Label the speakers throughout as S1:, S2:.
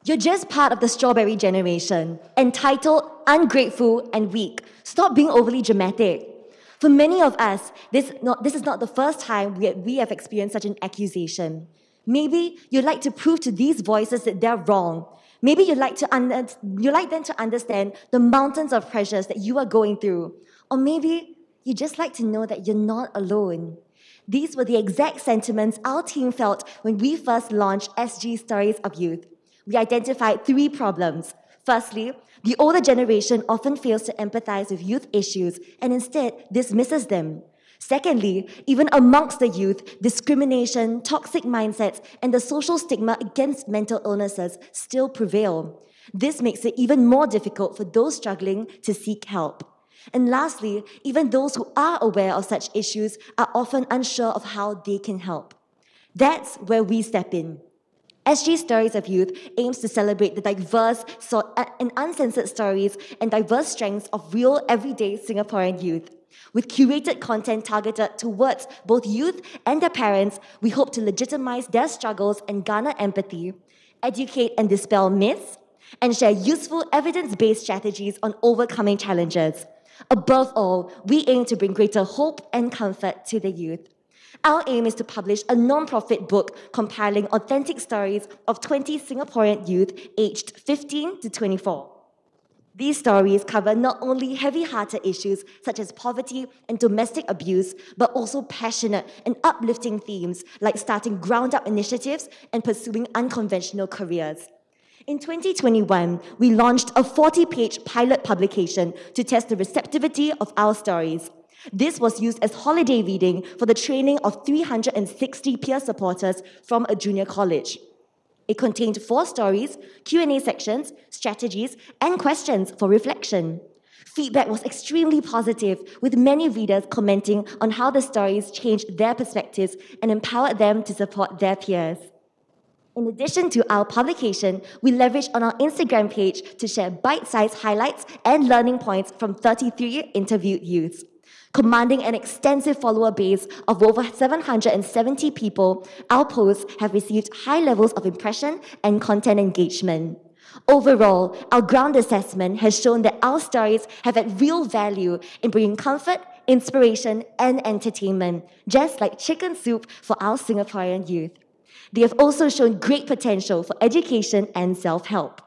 S1: You're just part of the strawberry generation, entitled, ungrateful, and weak. Stop being overly dramatic. For many of us, this is not the first time we have experienced such an accusation. Maybe you'd like to prove to these voices that they're wrong. Maybe you'd like them to understand the mountains of pressures that you are going through. Or maybe you just like to know that you're not alone. These were the exact sentiments our team felt when we first launched SG Stories of Youth. We identified 3 problems. Firstly, the older generation often fails to empathize with youth issues and instead dismisses them. Secondly, even amongst the youth, discrimination, toxic mindsets, and the social stigma against mental illnesses still prevail. This makes it even more difficult for those struggling to seek help. And lastly, even those who are aware of such issues are often unsure of how they can help. That's where we step in. SG Stories of Youth aims to celebrate the diverse and uncensored stories and diverse strengths of real, everyday Singaporean youth. With curated content targeted towards both youth and their parents, we hope to legitimize their struggles and garner empathy, educate and dispel myths, and share useful evidence-based strategies on overcoming challenges. Above all, we aim to bring greater hope and comfort to the youth. Our aim is to publish a non-profit book compiling authentic stories of 20 Singaporean youth aged 15 to 24. These stories cover not only heavy-hearted issues such as poverty and domestic abuse, but also passionate and uplifting themes like starting ground-up initiatives and pursuing unconventional careers. In 2021, we launched a 40-page pilot publication to test the receptivity of our stories. This was used as holiday reading for the training of 360 peer supporters from a junior college. It contained 4 stories, Q&A sections, strategies, and questions for reflection. Feedback was extremely positive, with many readers commenting on how the stories changed their perspectives and empowered them to support their peers. In addition to our publication, we leveraged on our Instagram page to share bite-sized highlights and learning points from 33 interviewed youths. Commanding an extensive follower base of over 770 people, our posts have received high levels of impression and content engagement. Overall, our ground assessment has shown that our stories have had real value in bringing comfort, inspiration, and entertainment, just like chicken soup for our Singaporean youth. They have also shown great potential for education and self-help.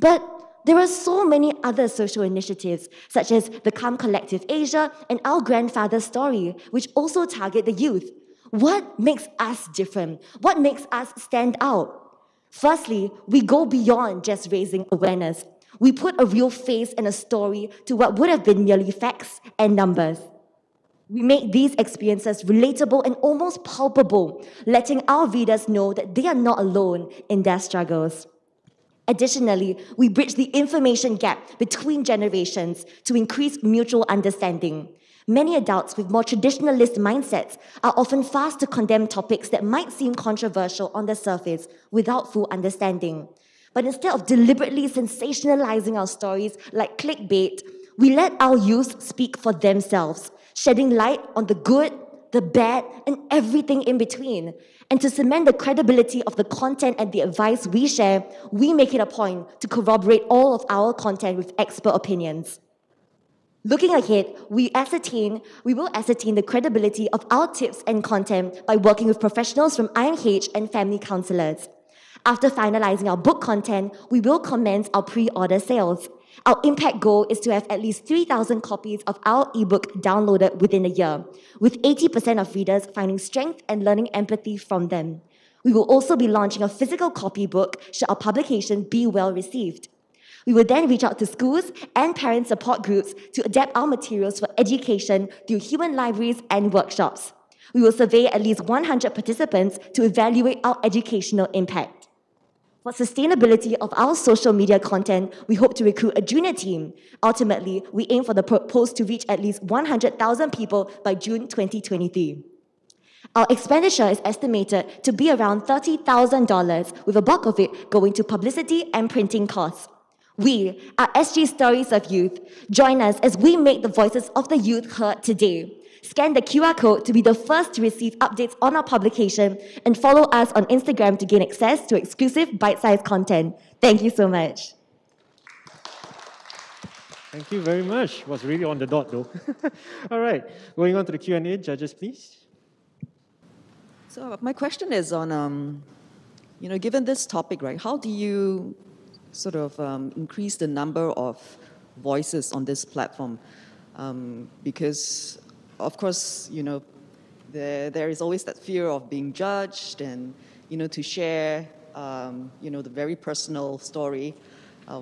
S1: But there are so many other social initiatives, such as Become Collective Asia and Our Grandfather's Story, which also target the youth. What makes us different? What makes us stand out? Firstly, we go beyond just raising awareness. We put a real face and a story to what would have been merely facts and numbers. We make these experiences relatable and almost palpable, letting our readers know that they are not alone in their struggles. Additionally, we bridge the information gap between generations to increase mutual understanding. Many adults with more traditionalist mindsets are often fast to condemn topics that might seem controversial on the surface without full understanding. But instead of deliberately sensationalizing our stories like clickbait, we let our youth speak for themselves, shedding light on the good, the bad, and everything in between. And to cement the credibility of the content and the advice we share, we make it a point to corroborate all of our content with expert opinions. Looking ahead, we will ascertain the credibility of our tips and content by working with professionals from IMH and family counselors. After finalizing our book content, we will commence our pre-order sales. Our impact goal is to have at least 3,000 copies of our ebook downloaded within a year, with 80% of readers finding strength and learning empathy from them. We will also be launching a physical copybook should our publication be well received. We will then reach out to schools and parent support groups to adapt our materials for education through human libraries and workshops. We will survey at least 100 participants to evaluate our educational impact. For sustainability of our social media content, we hope to recruit a junior team. Ultimately, we aim for the post to reach at least 100,000 people by June 2023. Our expenditure is estimated to be around $30,000, with a bulk of it going to publicity and printing costs. We are SG Stories of Youth. Join us as we make the voices of the youth heard today. Scan the QR code to be the first to receive updates on our publication and follow us on Instagram to gain access to exclusive bite-sized content. Thank you so much.
S2: Thank you very much. Was really on the dot, though. All right, going on to the Q&A. Judges, please.
S3: So my question is on, given this topic, right, how do you sort of increase the number of voices on this platform? Because, of course, there is always that fear of being judged and, to share, the very personal story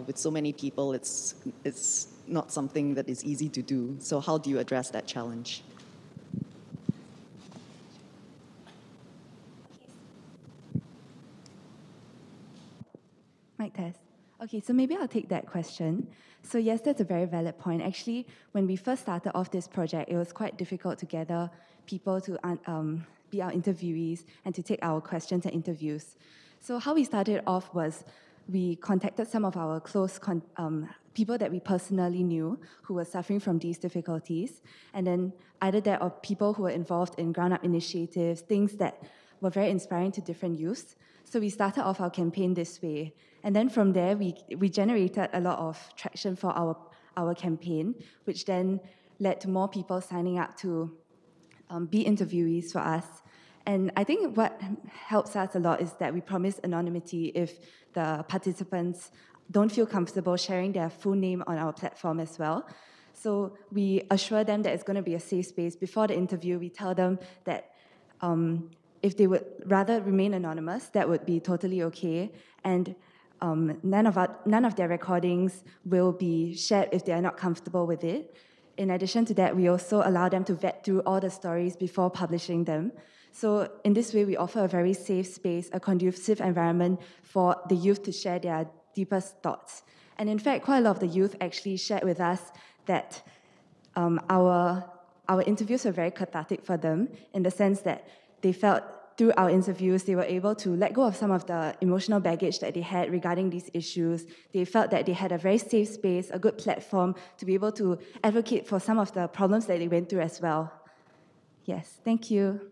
S3: with so many people, it's not something that is easy to do. So how do you address that challenge?
S4: Mic test. Okay, so maybe I'll take that question. So yes, that's a very valid point. Actually, when we first started off this project, it was quite difficult to gather people to be our interviewees and to take our questions and interviews. So how we started off was we contacted some of our close people that we personally knew who were suffering from these difficulties, and then either that or people who were involved in ground-up initiatives, things that were very inspiring to different youths. So we started off our campaign this way. And then from there, we generated a lot of traction for our campaign, which then led to more people signing up to be interviewees for us. And I think what helps us a lot is that we promise anonymity if the participants don't feel comfortable sharing their full name on our platform as well. So we assure them that it's going to be a safe space. Before the interview, we tell them that if they would rather remain anonymous, that would be totally okay. And none of their recordings will be shared if they are not comfortable with it. In addition to that, we also allow them to vet through all the stories before publishing them. So in this way, we offer a very safe space, a conducive environment for the youth to share their deepest thoughts. And in fact, quite a lot of the youth actually shared with us that our interviews were very cathartic for them, in the sense that they felt through our interviews, they were able to let go of some of the emotional baggage that they had regarding these issues. They felt that they had a very safe space, a good platform to be able to advocate for some of the problems that they went through as well. Yes, thank you.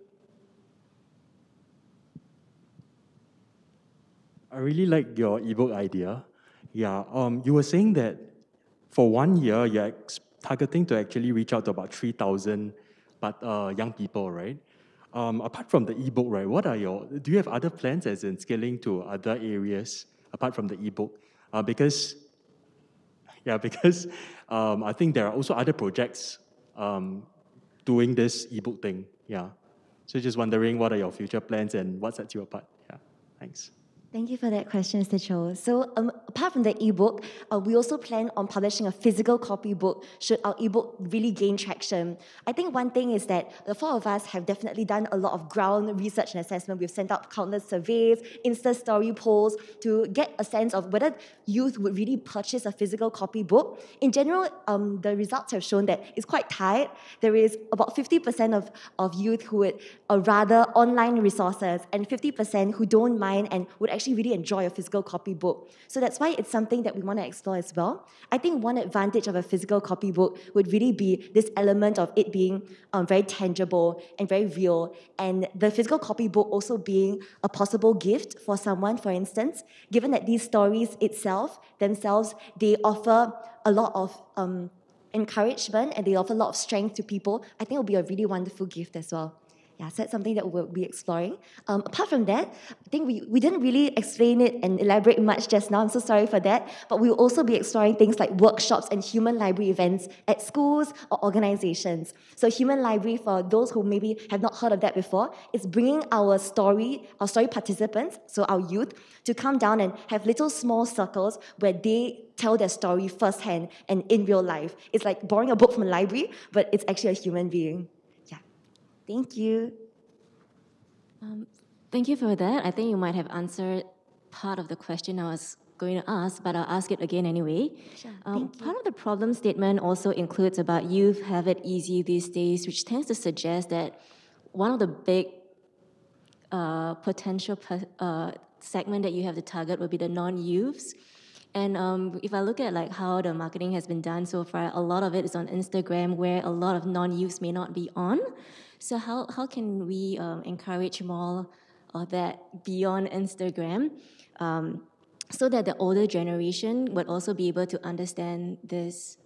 S2: I really like your ebook idea. Yeah, you were saying that for 1 year, you're targeting to actually reach out to about 3,000 young people, right? Apart from the ebook, right, do you have other plans as in scaling to other areas apart from the ebook? Because I think there are also other projects doing this ebook thing. Yeah. So just wondering what are your future plans and what sets you apart? Yeah. Thanks.
S1: Thank you for that question, Mr. Cho. So apart from the ebook, we also plan on publishing a physical copy book should our ebook really gain traction. I think one thing is that the four of us have definitely done a lot of ground research and assessment. We've sent out countless surveys, Insta story polls to get a sense of whether youth would really purchase a physical copy book. In general, the results have shown that it's quite tight. There is about 50% of youth who would rather online resources and 50% who don't mind and would actually really enjoy a physical copy book. So that's why it's something that we want to explore as well. I think one advantage of a physical copy book would really be this element of it being very tangible and very real, and the physical copy book also being a possible gift for someone, for instance, given that these stories themselves, they offer a lot of encouragement and they offer a lot of strength to people. I think it will be a really wonderful gift as well. Yeah, so that's something that we'll be exploring. Apart from that, I think we didn't really explain it and elaborate much just now. I'm so sorry for that. But we'll also be exploring things like workshops and human library events at schools or organizations. So human library, for those who maybe have not heard of that before, is bringing our story participants, so our youth, to come down and have little small circles where they tell their story firsthand and in real life. It's like borrowing a book from a library, but it's actually a human being. Thank you.
S5: Thank you for that. I think you might have answered part of the question I was going to ask, but I'll ask it again anyway.
S1: Sure.
S5: Part of the problem statement also includes about youth have it easy these days, which tends to suggest that one of the big potential segment that you have to target would be the non-youths. And if I look at like how the marketing has been done so far, a lot of it is on Instagram, where a lot of non-youths may not be on. So how can we encourage more of that beyond Instagram? so that the older generation would also be able to understand this?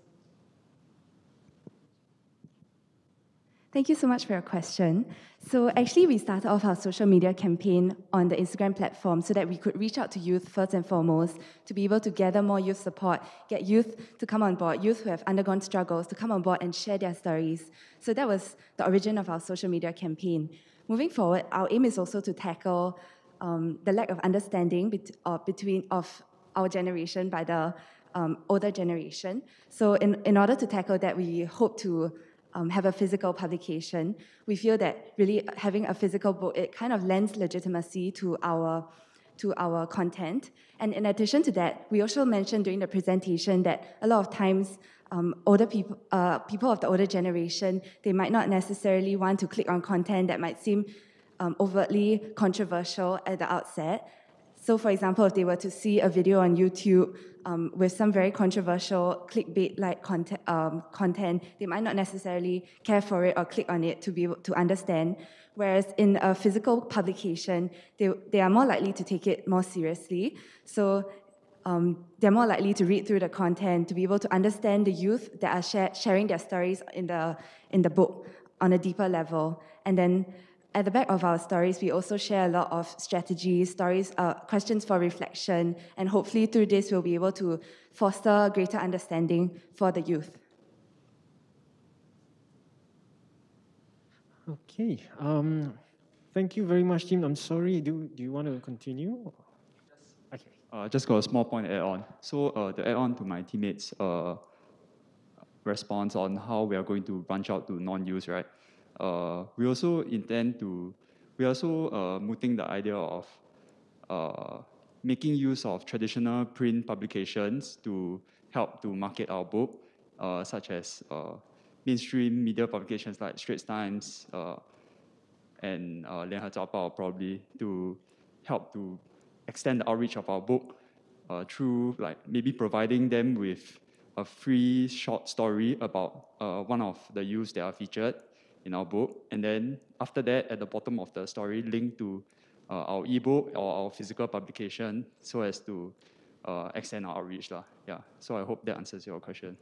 S4: Thank you so much for your question. So actually, we started off our social media campaign on the Instagram platform so that we could reach out to youth first and foremost, to be able to gather more youth support, get youth to come on board, youth who have undergone struggles to come on board and share their stories. So that was the origin of our social media campaign. Moving forward, our aim is also to tackle the lack of understanding between our generation by the older generation. So in order to tackle that, we hope to have a physical publication. We feel that really having a physical book, it kind of lends legitimacy to our content. And in addition to that, we also mentioned during the presentation that a lot of times older people, people of the older generation, they might not necessarily want to click on content that might seem overtly controversial at the outset. So, for example, if they were to see a video on YouTube with some very controversial clickbait-like content, they might not necessarily care for it or click on it to be able to understand. Whereas in a physical publication, they are more likely to take it more seriously. So they're more likely to read through the content, to be able to understand the youth that are sharing their stories in the book on a deeper level. And then at the back of our stories, we also share a lot of strategies, stories, questions for reflection, and hopefully through this, we'll be able to foster greater understanding for the youth.
S6: Okay. Thank you very much, Tim. I'm sorry. Do you want to continue? Okay.
S7: Just got a small point to add on. So to add on to my teammates' response on how we are going to branch out to non-use, right? We also mooting the idea of making use of traditional print publications to help to market our book, such as mainstream media publications like Straits Times and Lianhe Zaobao, probably, to help to extend the outreach of our book through like maybe providing them with a free short story about one of the youths that are featured in our book. And then after that, at the bottom of the story, link to our ebook or our physical publication so as to extend our outreach. Yeah. So I hope that answers your question.